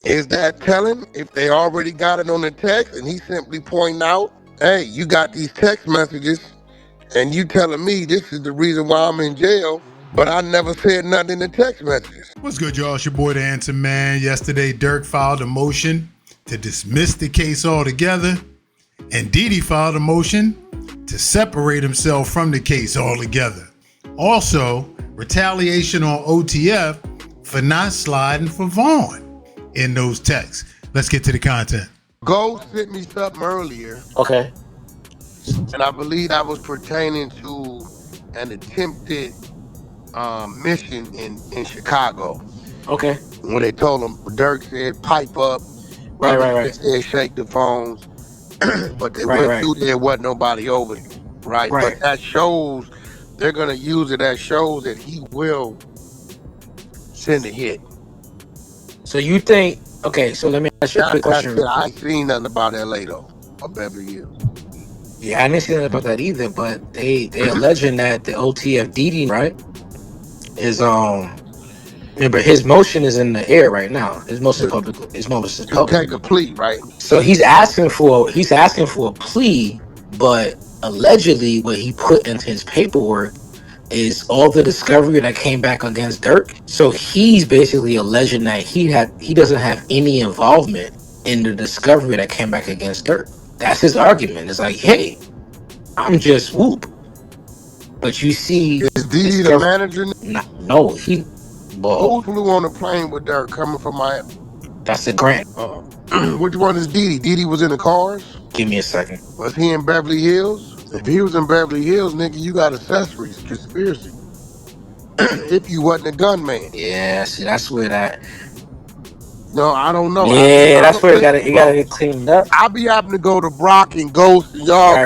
Is that telling if they already got it on the text and he's simply pointing out, hey, you got these text messages and you telling me this is the reason why I'm in jail, but I never said nothing in the text messages. What's good, y'all? It's your boy, the Answer Man. Yesterday, Durk filed a motion to dismiss the case altogether, and Diddy filed a motion to separate himself from the case altogether. Also, retaliation on OTF for not sliding for Vaughn in those texts. Let's get to the content. Go sent me something earlier, Okay. and I believe that was pertaining to an attempted mission in Chicago. Okay. When they told him, Dirk said, pipe up. Right. Said, shake the phones. But they went Right. through there, wasn't nobody over there. Right? Right. But that shows, they're going to use it as shows that he will send a hit. So you think? Okay. So let me ask you a quick That's question. it. I ain't seen nothing about LA though, or Beverly Hills. Yeah, I didn't see nothing about that either. But they alleging that the OTF DD right is remember his motion is in the air right now. His motion is public. His motion is To public. take a plea, right? So he's asking for a plea, but allegedly what he put into his paperwork is all the discovery that came back against Dirk. So he's basically alleging that he doesn't have any involvement in the discovery that came back against Dirk. That's his argument. It's like, hey, I'm just whoop. But you see, Is Didi the manager? no, he. Who flew on the plane with Dirk coming from Miami? That's the grant. Which one is Didi? Didi was in the cars? Give me a second. Was he in Beverly Hills? If he was in Beverly Hills, nigga, you got accessories, conspiracy. If you wasn't a gunman. Yeah, see, that's where that. No, I don't know. Yeah, that's where it gotta get cleaned up. I be having to go to Brock and Ghost and y'all.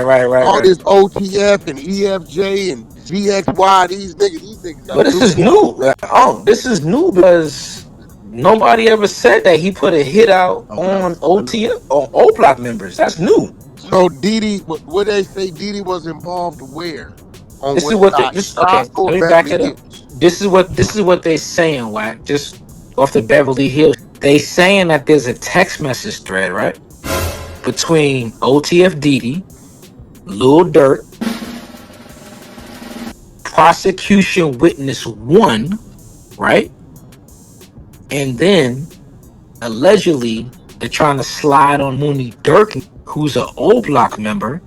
All this OTF and EFJ and GXY. These niggas. But this is new. This is new because nobody ever said that he put a hit out on OTF on O Block members. That's new. So Didi, what they say Didi was involved where? On This is what what side? okay. Chicago or Let me back Beverly it up. Hills? This is what they saying, Wack. Just off the Beverly Hills. They saying that there's a text message thread, right? Between OTF Didi, Lil Durk, prosecution witness 1, right? And then allegedly they're trying to slide on Mooney Durk, who's an O Block member,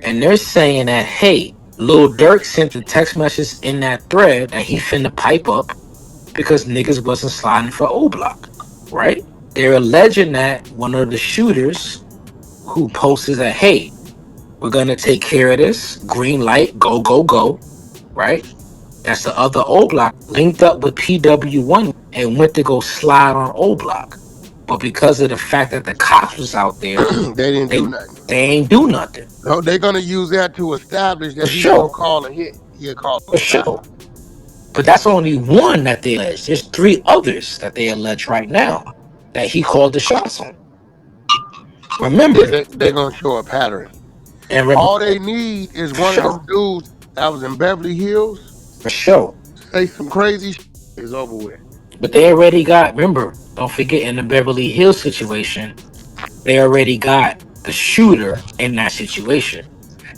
and they're saying that, hey, Lil Durk sent the text message in that thread that he finna pipe up because niggas wasn't sliding for O Block, right? They're alleging that one of the shooters who posted that, hey, we're gonna take care of this, green light, go, right? That's the other O Block linked up with PW1 and went to go slide on O Block. But because of the fact that the cops was out there, they didn't do nothing. They ain't do nothing. No, they're gonna use that to establish that he's gonna call a hit. He'll call for sure. But that's only one that they allege. There's 3 others that they allege right now that he called the shots on. Remember, they're gonna show a pattern. And all they need is one of them dudes that was in Beverly Hills. For sure. Say some crazy shit is over with. But they already got, remember, don't forget in the Beverly Hills situation, they already got the shooter in that situation.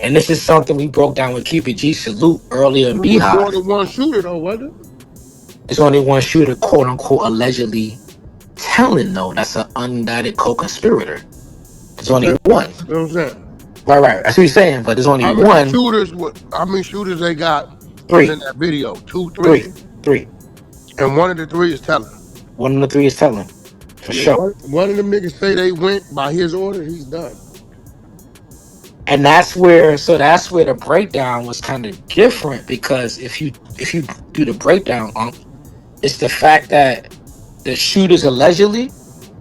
And this is something we broke down with Keep It G Salute earlier in Beehive. More than one shooter though, wasn't it? There's only one shooter, quote unquote, allegedly telling though that's an unindicted co-conspirator. There's only one. You know what I'm saying? Right. That's what you're saying, but there's only one. How many shooters they got 3 in that video? 2, 3? 3. And one of the 3 is telling. One of the 3 is telling. For sure. One of them niggas say they went by his order, he's done. And that's where the breakdown was kind of different, because if you do the breakdown on, it's the fact that the shooters allegedly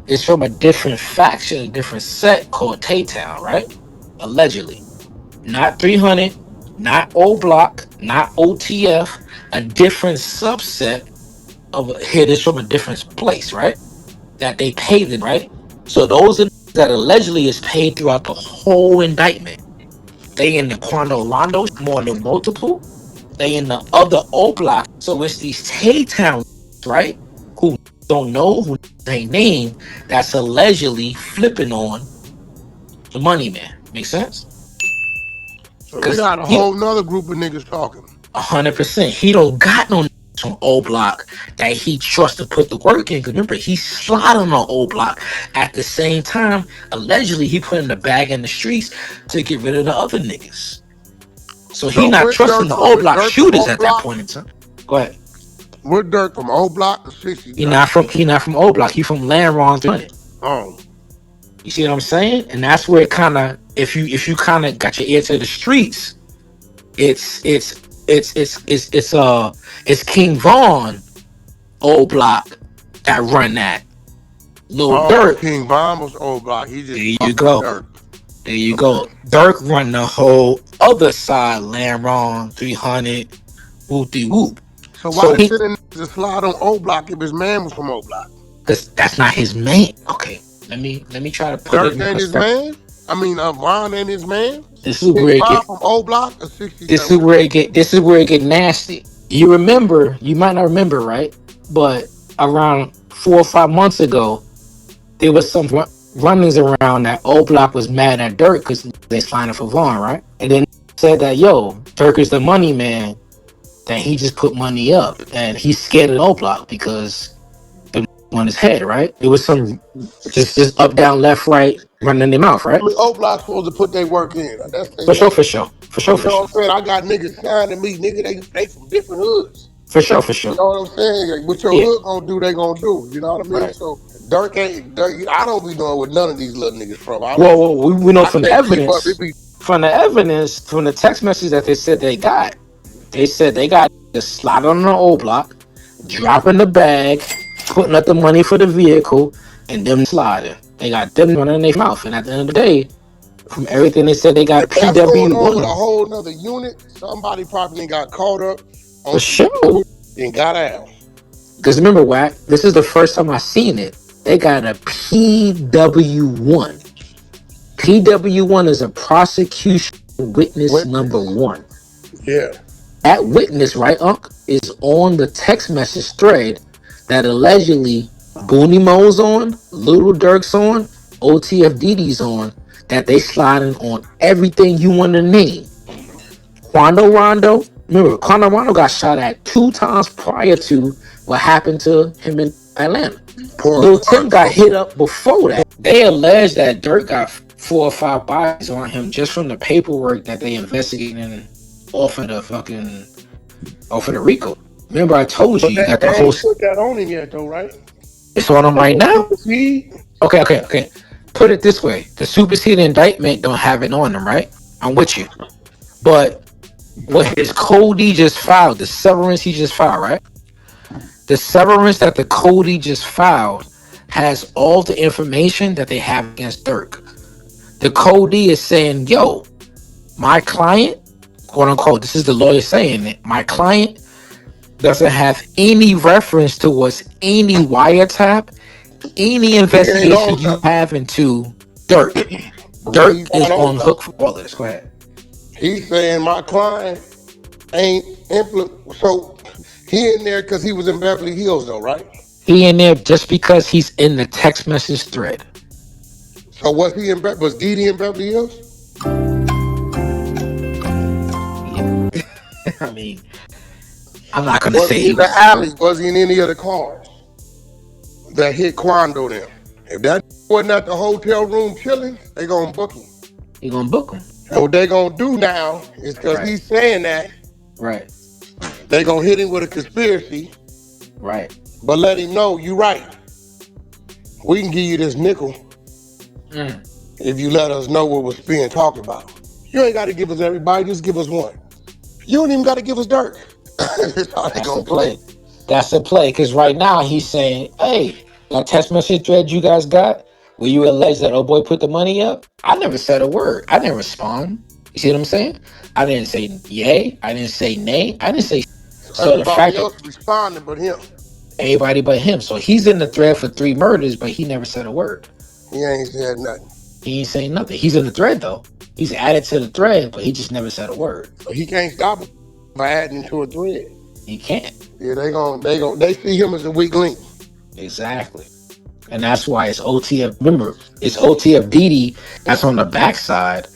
is from a different faction, a different set called K-Town, right? Allegedly. Not 300, not O Block, not OTF, a different subset of hitters from a different place, right? That they paid it, right? So those are that allegedly is paid throughout the whole indictment. They in the Quando Londo more than multiple. They in the other O Block. So it's these K-Town, right? Who don't know who they name that's allegedly flipping on the money man. Make sense? So we Because got a he whole nother group of niggas talking. 100%, he don't got no on old block that he trusts to put the work in. Because remember, he sliding on old block. At the same time, allegedly, he put in the bag in the streets to get rid of the other niggas. So he So not where trusting Dirk the from? old Is block Dirk from shooters O at that Block? point in time. Go ahead. Where Dirk from O Block or 60 He Dirk? not from old block. He from Land Ron 300. Oh, You see what I'm saying? And that's where it kind of, if you kind of got your ear to the streets, it's it's it's King Vaughn old block that run that. Lil oh, Durk, King Von was O Block. He just there you fucked with go. Dirk. There you Okay. go. Dirk run the whole other side, Lamron 300, whoop de whoop. So why So they he, sending niggas to slide on O Block if his man was from O Block? because that's not his main. Okay, let me try to put it Dirk in ain't his perspective. man? I mean, Von ain't his man? This is King where it Von get. from O Block or 60 This Dirk? is where it get. This is where it get nasty. You remember? You might not remember, right? But around 4 or 5 months ago, there was some runnings around that old block was mad at Dirk because they signed for Vaughn, right? And then said that yo, Dirk is the money man, that he just put money up and he's scared of old block because the on his head, right? It was some just up, down, left, right, running their mouth, I right? mean, O Block supposed to put their work in. That's their For sure, man. for sure, for sure, You for know sure, what I'm saying? I got niggas signing me, nigga. They from different hoods. for sure, for You sure. know what I'm saying? Like, what your Yeah, hood gonna do, they gonna do. You know what I mean? right. So Dirk ain't Dirk. I don't be knowing where none of these little niggas from. I don't. Well, we know I from the can't keep up. It evidence, be from the text message that they said they got. They said they got just slide on the old block, dropping the bag, putting up the money for the vehicle, and them sliding. They got them running their mouth. And at the end of the day, from everything they said, they got if that's going PW on with a one whole nother unit, somebody probably got caught up for on some sure. and got out. Because remember, Wack, this is the first time I seen it. They got a PW1. PW1 is a prosecution witness number Witness. one. Yeah. That witness, right, Unc, is on the text message thread that allegedly Booney Mo's on, Little Durk's on, OTFDD's on, that they sliding on everything you want to name. Quando Rondo, remember, Quando Rondo got shot at 2 times prior to what happened to him in Atlanta. Poor Lil Tim got Quando. hit up before that. They allege that Dirk got 4 or 5 bodies on him just from the paperwork that they investigating off of the fucking off of the Rico. Remember, I told you But you got they the whole. ain't put that on him yet, though, right? It's on him Ain't right no now. supersede. Okay. Put it this way: the superseded indictment don't have it on him, right? I'm with you, but what his Cody just filed, the severance he just filed, right? The severance that the Cody just filed has all the information that they have against Dirk. The Cody is saying, "Yo, my client, quote unquote, this is the lawyer saying it. My client doesn't have any reference towards any wiretap, any He ain't investigation on you nothing. have into Dirk. Yeah, he's Dirk is not on on nothing. hook for all this." Go ahead. He's saying my client ain't implement. So he in there because he was in Beverly Hills, though, right? He in there just because he's in the text message thread. So was he in? Was Didi in Beverly Hills? Yeah. I mean, I'm not gonna Was say he he in the was. alley? Was he in any of the cars that hit Quando them? If that wasn't at the hotel room chilling, they gonna book him. He gonna book him. And what they gonna do now is because Right. he's saying that Right. they gonna hit him with a conspiracy, Right. but let him know you right. We can give you this nickel Mm. if you let us know what was being talked about. You ain't got to give us everybody, just give us one. You don't even got to give us Dirk. That's how they That's the gonna play. play. That's the play. Because right now he's saying, "Hey, that text message thread you guys got, where you allege that old boy put the money up, I never said a word. I didn't respond. You see what I'm saying? I didn't say yay. I didn't say nay. I didn't say." So So the everybody fact that else responding but him. everybody but him, so he's in the thread for 3 murders, but he never said a word. He ain't said nothing. He ain't saying nothing. He's in the thread though. He's added to the thread, but he just never said a word. So he can't stop him by adding to a thread. He can't. Yeah, they see him as a weak link. Exactly. And that's why it's OTF. Remember, it's OTF Didi that's on the backside,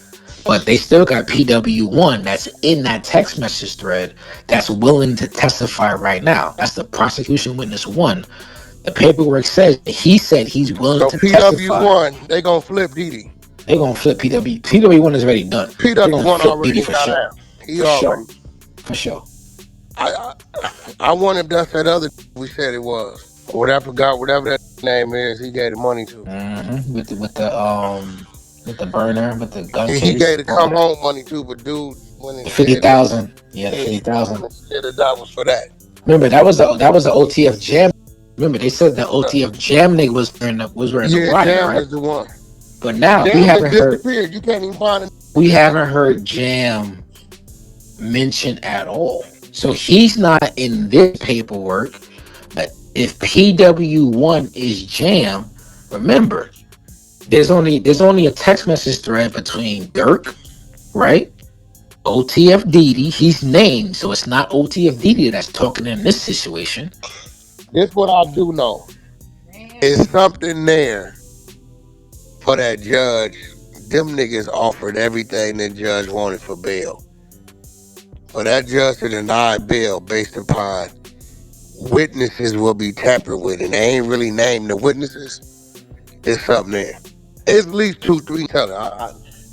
but they still got PW1 that's in that text message thread that's willing to testify right now. That's the prosecution witness one. The paperwork says he said he's willing So to testify. PW1, they gonna flip Didi. They're gonna flip PW. PW1 is already done. They're gonna PW1 flip Didi already for got sure. out. He For sure. already. For sure. I I wonder if that's that other we said it was. What I forgot, whatever that name is, he gave the money to. With the burner, with the gun He case, gave the come home money too, but dude went the and fifty said that. thousand. Yeah, the Yeah, 50,000. went and said that was for that. Remember that was the OTF jam. Remember they said the OTF jam nigga was wearing the Yeah, wire, Jam right? is the one. But now we Jam has haven't heard disappeared. You can't even find him we this haven't time. heard Jam mentioned at all. So he's not in this paperwork. But if PW1 is Jam, remember there's only a text message thread between Dirk, right? OTF Didi, he's named, so it's not OTF Didi that's talking in this situation. This what I do know. It's something there for that judge. Them niggas offered everything the judge wanted for bail. For that judge to deny bail based upon witnesses will be tampered with, and they ain't really named the witnesses. It's something there. It's at least two, three telling.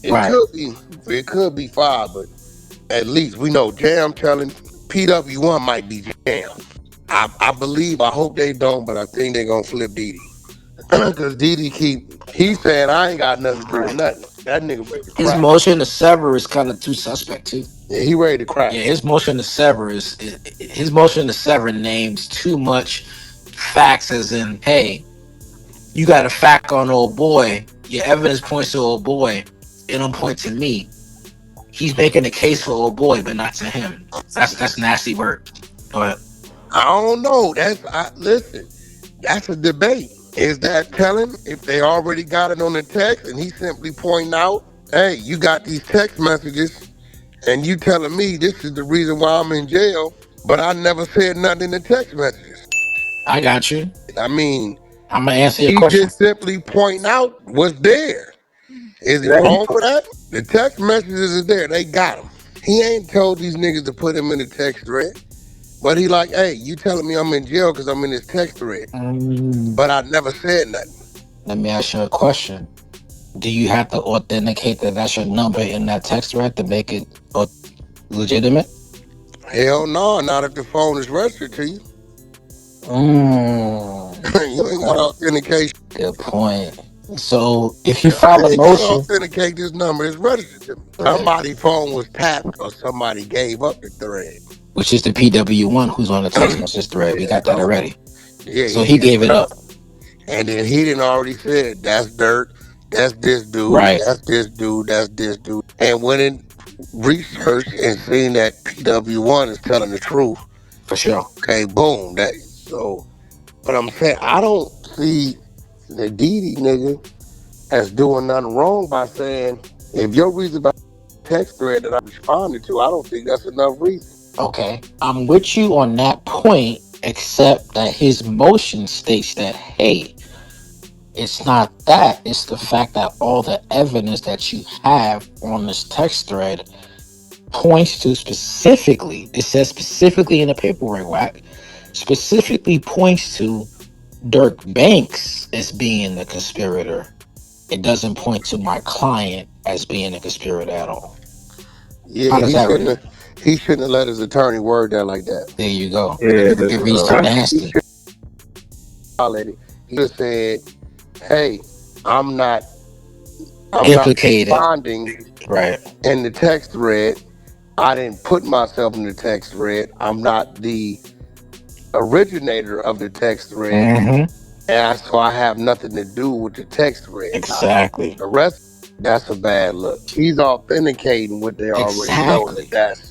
It Right. could be five, but at least we know Jam telling. PW1 might be Jam. I believe. I hope they don't, but I think they're gonna flip Didi. Cause Didi he saying I ain't got nothing to do with Right. nothing. That nigga ready to His crack. motion to sever is kind of too suspect too. Yeah, he ready to crack. Yeah, his motion to sever his motion to sever names too much facts as in, hey, you got a fact on old boy. Your evidence points to old boy. It don't point to me. He's making a case for old boy, but not to him. That's nasty work. But I don't know. Listen. That's a debate. Is that telling if they already got it on the text and he simply pointing out, hey, you got these text messages and you telling me this is the reason why I'm in jail, but I never said nothing in the text messages. I got you. I mean, I'm gonna answer your he question. just simply pointing out what's there. Is he Ready? wrong for that? The text messages is there. They got them. He ain't told these niggas to put him in the text thread. But he like, hey, you telling me I'm in jail because I'm in this text thread. Mm, But I never said nothing. Let me ask you a question. Do you have to authenticate that that's your number in that text thread to make it legitimate? Hell no, not if the phone is registered to you. You Good ain't got point. authentication. Good point. So if you I file a ain't gotta motion, authenticate this number. It's registered to me. right, Somebody's phone was tapped or somebody gave up the thread. which is the PW1 who's on the text message thread, we Yeah, got that so already. yeah, So he he gave gave it it up. up. And then he didn't already said that's Dirk, that's this dude, Right, that's this dude, that's this dude. And went in research and seen that PW1 is telling the truth. for sure. Okay, boom. That so but I'm saying I don't see the Didi nigga as doing nothing wrong by saying if your reason about text thread that I responded to, I don't think that's enough reason. Okay. I'm with you on that point, except that his motion states that, hey, it's not that. It's the fact that all the evidence that you have on this text thread points to specifically, it says specifically in the paperwork, Wack, specifically points to Dirk Banks as being the conspirator. It doesn't point to my client as being a conspirator at all. Yeah, How does that read? he shouldn't have let his attorney word that like that. There you go. Yeah, It reads too He nasty. should have violated. He should have said, "Hey, I'm not I'm not Implicated. responding Right. in the text thread. I didn't put myself in the text thread. I'm not the originator of the text thread, Mm-hmm. and so I have nothing to do with the text thread. Now, Exactly. the rest, that's a bad look. He's authenticating what they already know that Exactly.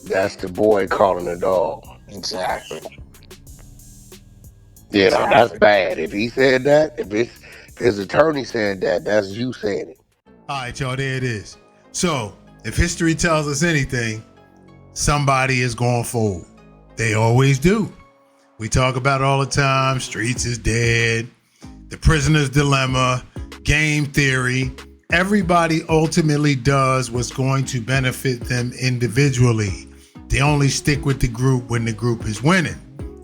that's the boy calling the dog. Exactly. You know, that's Exactly. bad. If he said that, if his attorney said that, that's you saying it. All right, y'all, there it is. So, if history tells us anything, somebody is going forward. They always do. We talk about it all the time. Streets is dead. The prisoner's dilemma. Game theory. Everybody ultimately does what's going to benefit them individually. They only stick with the group when the group is winning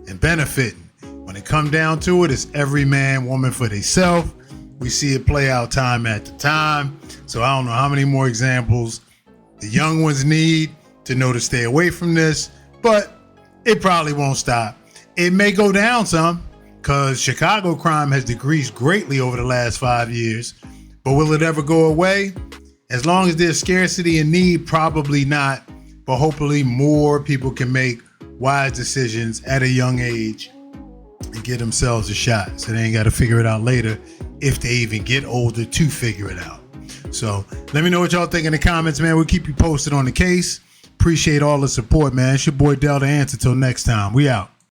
and benefiting. When it come down to it, it's every man, woman for themselves. We see it play out time after time. So I don't know how many more examples the young ones need to know to stay away from this, but it probably won't stop. It may go down some because Chicago crime has decreased greatly over the last 5 years, but will it ever go away? As long as there's scarcity and need, probably not, but hopefully more people can make wise decisions at a young age and get themselves a shot so they ain't got to figure it out later if they even get older to figure it out. So let me know what y'all think in the comments, man. We'll keep you posted on the case. Appreciate all the support, man. It's your boy Del the Answer. Till next time, we out.